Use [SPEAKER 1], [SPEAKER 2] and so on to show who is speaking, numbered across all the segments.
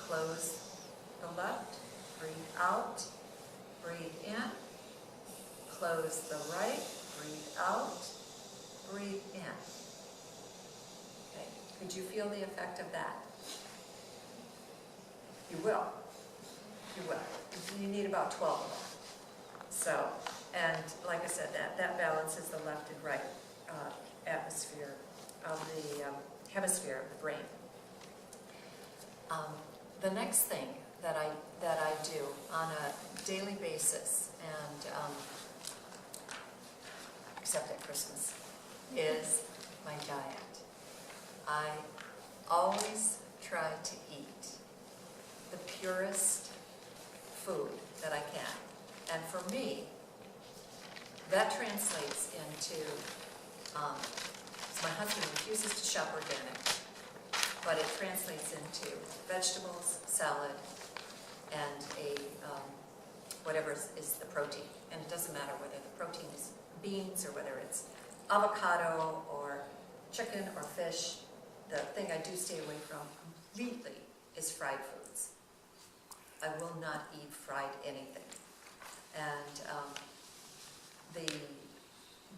[SPEAKER 1] close the left, breathe out, breathe in, close the right, breathe out, breathe in. Okay, could you feel the effect of that? You will. You will. You need about 12 of them. So, and like I said, that balances the left and right atmosphere of the hemisphere of the brain. The next thing that I do on a daily basis, and except at Christmas, is my diet. I always try to eat the purest food that I can. And for me, that translates into, my husband refuses to shop organic, but it translates into vegetables, salad, and whatever is the protein. And it doesn't matter whether the protein is beans or whether it's avocado or chicken or fish. The thing I do stay away from completely is fried foods. I will not eat fried anything. And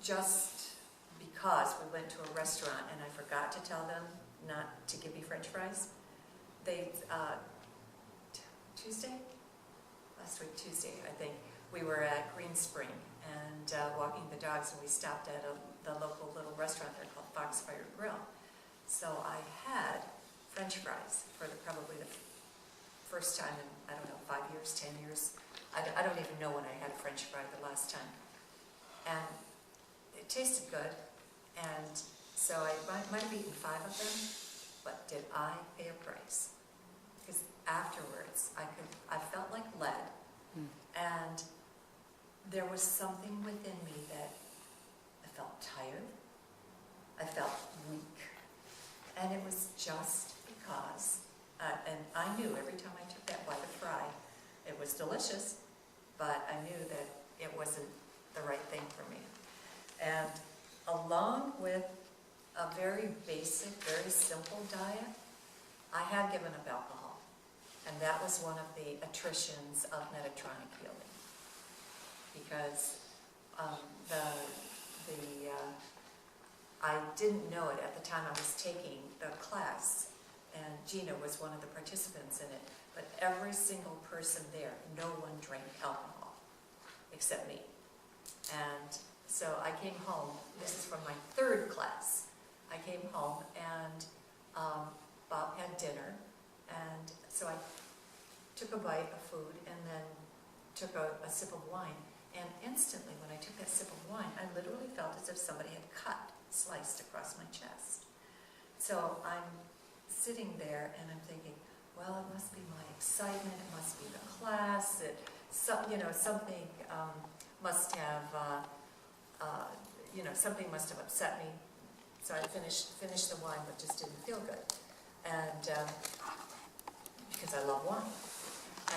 [SPEAKER 1] just because we went to a restaurant and I forgot to tell them not to give me French fries, last week Tuesday, I think, we were at Green Spring and walking the dogs, and we stopped at the local little restaurant there called Foxfire Grill. So I had French fries for probably the first time in, I don't know, 5 years, 10 years. I don't even know when I had a French fry the last time. And it tasted good, and so I might have eaten 5 of them, but did I pay a price? Because afterwards, I felt like lead, and there was something within me that I felt tired, I felt weak, and it was just because, and I knew every time I took that bite of fry, it was delicious, but I knew that it wasn't the right thing for me. And along with a very basic, very simple diet, I had given up alcohol. And that was one of the attritions of metatronic healing. Because I didn't know it at the time I was taking the class, and Gina was one of the participants in it, but every single person there, no one drank alcohol except me. And so I came home, this is from my 3rd class. I came home and Bob had dinner, and so I took a bite of food and then took a sip of wine. And instantly when I took that sip of wine, I literally felt as if somebody had sliced across my chest. So I'm sitting there and I'm thinking, well, it must be my excitement, it must be the class, something must have, something must have upset me. So I finished the wine, but just didn't feel good, and because I love wine.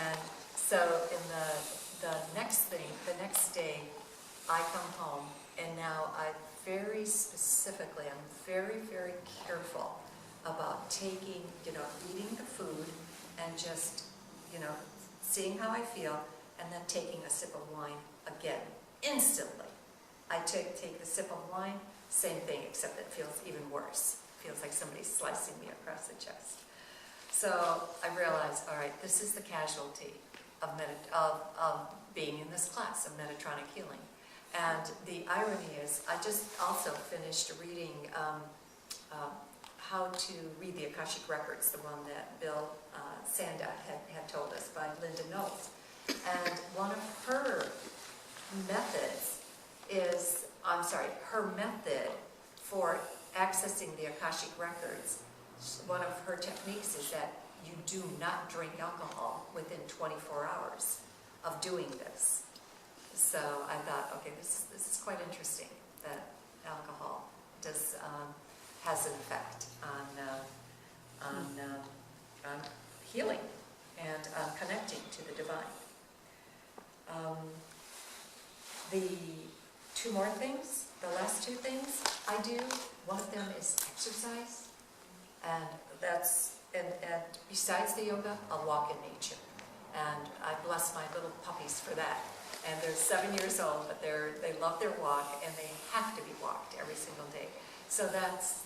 [SPEAKER 1] And so in the next day, I come home, and now I'm very careful about taking, eating the food and just, seeing how I feel, and then taking a sip of wine again, instantly. I take the sip of wine, same thing, except it feels even worse. It feels like somebody's slicing me across the chest. So I realized, all right, this is the casualty of being in this class of Metatronic healing. And the irony is, I just also finished reading How to Read the Akashic Records, the one that Bill Sandak had told us, by Linda Knowles. And one of her methods is, her method for accessing the Akashic Records, one of her techniques is that you do not drink alcohol within 24 hours of doing this. So I thought, okay, this is quite interesting, that alcohol has an effect on healing and connecting to the divine. The 2 more things, the last 2 things I do, one of them is exercise, and that's and besides the yoga, I'll walk in nature. And I bless my little puppies for that. And they're 7 years old, but they love their walk, and they have to be walked every single day. So that's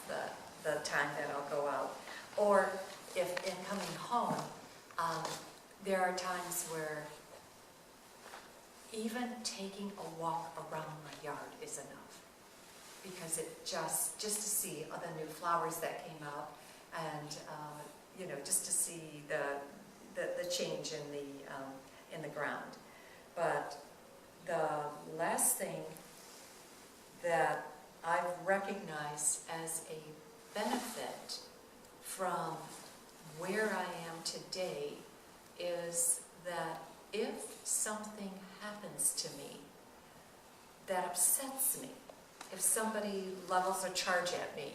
[SPEAKER 1] the time that I'll go out. Or if in coming home, there are times where even taking a walk around my yard is enough, because it just to see all the new flowers that came out, and you know, just to see the change in the ground. But the last thing that I've recognized as a benefit from where I am today is that if something happens to me that upsets me, if somebody levels a charge at me,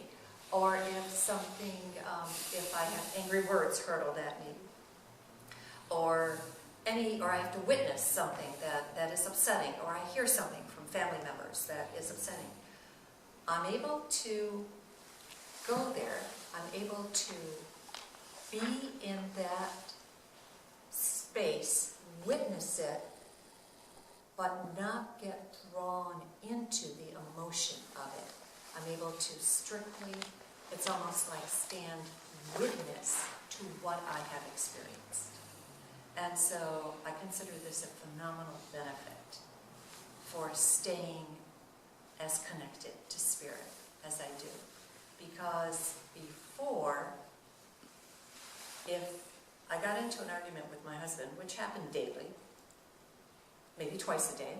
[SPEAKER 1] or if something, if I have angry words hurled at me, or I have to witness something that is upsetting, or I hear something from family members that is upsetting, I'm able to go there, I'm able to be in that space, witness it, but not get drawn into the emotion of it. I'm able to strictly, it's almost like stand witness to what I have experienced. And so I consider this a phenomenal benefit for staying as connected to spirit as I do. Because before, if I got into an argument with my husband, which happened daily, maybe twice a day,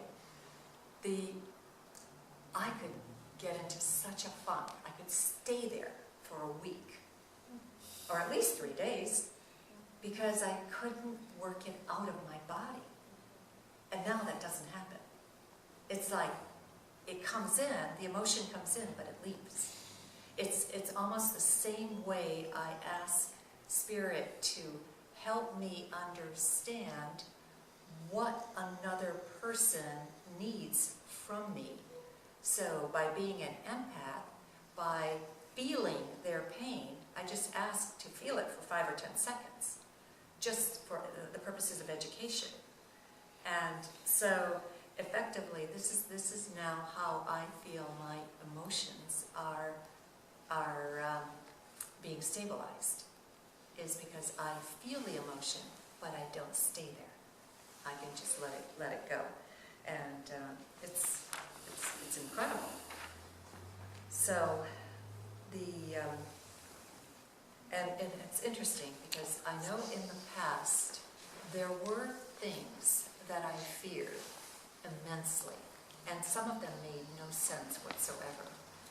[SPEAKER 1] I could get into such a funk. I could stay there for a week, or at least 3 days, because I couldn't work it out of my body. And now that doesn't happen. It's like it comes in, the emotion comes in, but it leaves. It's almost the same way I ask Spirit to help me understand what another person needs from me. So by being an empath, by feeling their pain, I just ask to feel it for 5 or 10 seconds, just for the purposes of education. And so effectively, this is now how I feel my emotions are being stabilized, is because I feel the emotion, but I don't stay there. I can just let it go, and it's incredible. So and it's interesting, because I know in the past there were things that I feared immensely, and some of them made no sense whatsoever.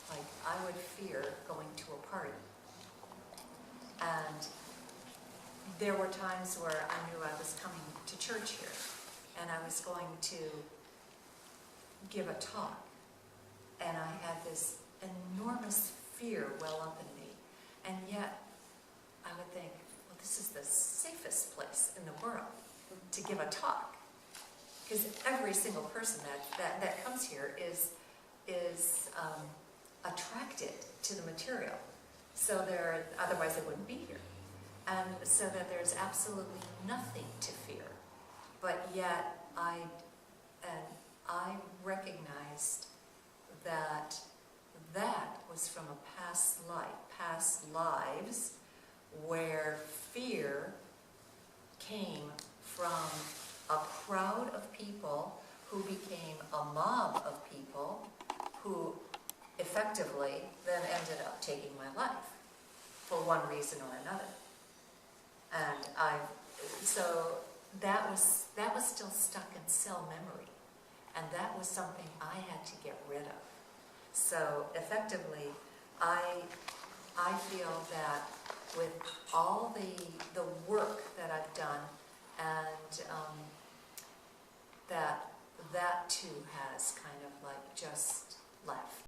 [SPEAKER 1] Like, I would fear going to a party, and there were times where I knew I was coming to church here, and I was going to give a talk, and I had this enormous fear well up in me, and yet I would think, well, this is the safest place in the world to give a talk, because every single person that comes here is attracted to the material, so otherwise they wouldn't be here. And so that there's absolutely nothing to fear. But yet I recognized that was from a past lives, where fear came from a crowd of people who became a mob of people who effectively then ended up taking my life for one reason or another. And so that was still stuck in cell memory, and that was something I had to get rid of. So effectively, I feel that with all the work that I've done, and that too has kind of like just left.